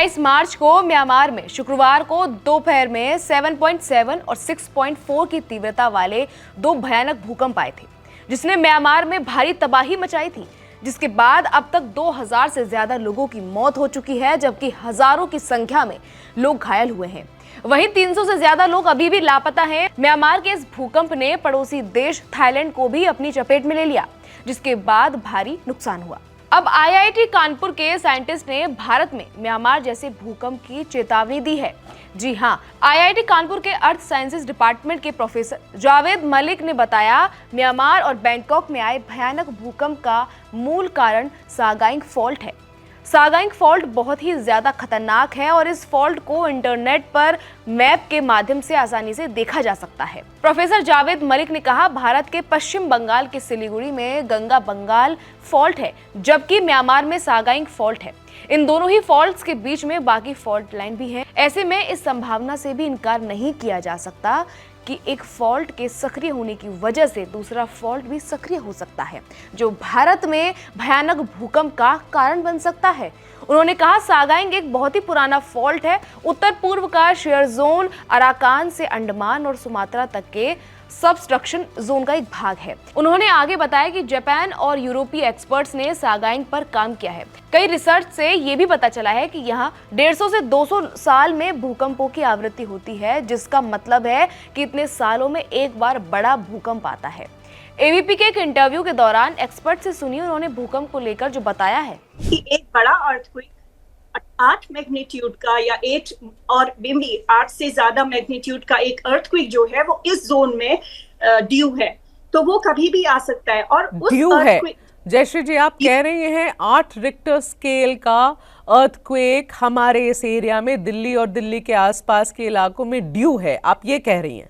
28 मार्च को म्यांमार में शुक्रवार को दोपहर में 7.7 और 6.4 की तीव्रता वाले दो भयानक भूकंप आए थे, जिसने म्यांमार में भारी तबाही मचाई थी, जिसके बाद अब तक 2000 से ज्यादा लोगों की मौत हो चुकी है, जबकि हजारों की संख्या में लोग घायल हुए हैं। वहीं 300 से ज्यादा लोग अभी भी लापता हैं। म्यांमार के इस भूकंप ने पड़ोसी देश थाईलैंड को भी अपनी चपेट में ले लिया, जिसके बाद भारी नुकसान हुआ। अब आईआईटी कानपुर के साइंटिस्ट ने भारत में म्यांमार जैसे भूकंप की चेतावनी दी है। जी हां, आईआईटी कानपुर के अर्थ साइंसेज डिपार्टमेंट के प्रोफेसर जावेद मलिक ने बताया, म्यांमार और बैंकॉक में आए भयानक भूकंप का मूल कारण सागाइंग फॉल्ट है। सागाइंग फॉल्ट बहुत ही ज्यादा खतरनाक है और इस फॉल्ट को इंटरनेट पर मैप के माध्यम से आसानी से देखा जा सकता है। प्रोफेसर जावेद मलिक ने कहा, भारत के पश्चिम बंगाल के सिलीगुड़ी में गंगा बंगाल फॉल्ट है, जबकि म्यांमार में सागाइंग फॉल्ट है। इन दोनों ही फॉल्ट्स के बीच में बाकी फॉल्ट लाइन भी है। ऐसे में इस संभावना से भी इनकार नहीं किया जा सकता कि एक फॉल्ट के सक्रिय होने की वजह से दूसरा फॉल्ट भी सक्रिय हो सकता है, जो भारत में भयानक भूकंप का कारण बन सकता है। उन्होंने कहा, सागाइंग एक बहुत ही पुराना फॉल्ट है। उत्तर पूर्व का शेयर जोन अराकान से अंडमान और सुमात्रा तक के सबस्ट्रक्शन जोन का एक भाग है। उन्होंने आगे बताया कि जापान और यूरोपीय एक्सपर्ट्स ने सागाइंग पर काम किया है। कई रिसर्च से ये भी पता चला है कि यहाँ 150 से 200 साल में भूकंपों की आवृत्ति होती है, जिसका मतलब है कि इतने सालों में एक बार बड़ा भूकंप आता है। एबीपी के एक इंटरव्यू के दौरान एक्सपर्ट से सुनिए उन्होंने भूकंप को लेकर जो बताया है कि एक बड़ा अर्थक्वेक 8 मैग्नीट्यूड का या 8 और भी 8 से ज्यादा मैग्नीट्यूड का एक अर्थक्वेक जो है वो इस जोन में ड्यू है, तो वो कभी भी आ सकता है। और उस ड्यू है। जयश्री जी, आप कह रही हैं 8 रिक्टर स्केल का अर्थक्वेक हमारे इस एरिया में, दिल्ली और दिल्ली के आसपास के इलाकों में ड्यू है, आप ये कह रही हैं?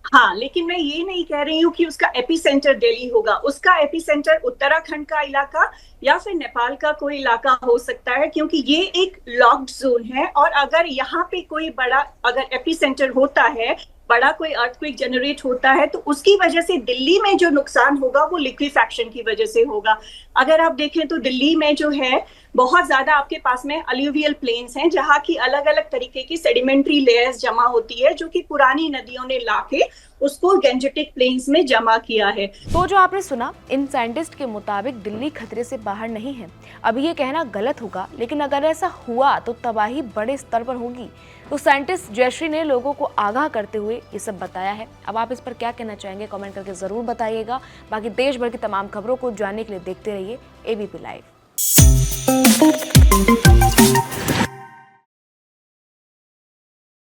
हाँ, लेकिन मैं ये नहीं कह रही हूँ कि उसका एपिसेंटर दिल्ली होगा। उसका एपिसेंटर उत्तराखंड का इलाका या फिर नेपाल का कोई इलाका हो सकता है, क्योंकि ये एक लॉक्ड जोन है। और अगर यहाँ पे कोई बड़ा अगर एपिसेंटर होता है, बड़ा कोई अर्थक्वेक जनरेट होता है, तो उसकी वजह से दिल्ली में जो नुकसान होगा वो लिक्विफैक्शन की वजह से होगा। अगर आप देखें तो दिल्ली में जो है बहुत ज्यादा आपके पास में अलुवियल प्लेन्स हैं, जहाँ की अलग अलग तरीके की सेडिमेंट्री लेयर्स जमा होती है, जो कि पुरानी नदियों ने लाके उसको गैंजेटिक प्लेन्स में जमा किया है। तो जो आपने सुना, इन साइंटिस्ट के मुताबिक दिल्ली खतरे से बाहर नहीं है। अभी ये कहना गलत होगा, लेकिन अगर ऐसा हुआ तो तबाही बड़े स्तर पर होगी। तो साइंटिस्ट जयश्री ने लोगों को आगाह करते हुए ये सब बताया है। अब आप इस पर क्या कहना चाहेंगे, कमेंट करके जरूर बताइएगा। बाकी देश भर की तमाम खबरों को जानने के लिए देखते रहिए एबीपी लाइव।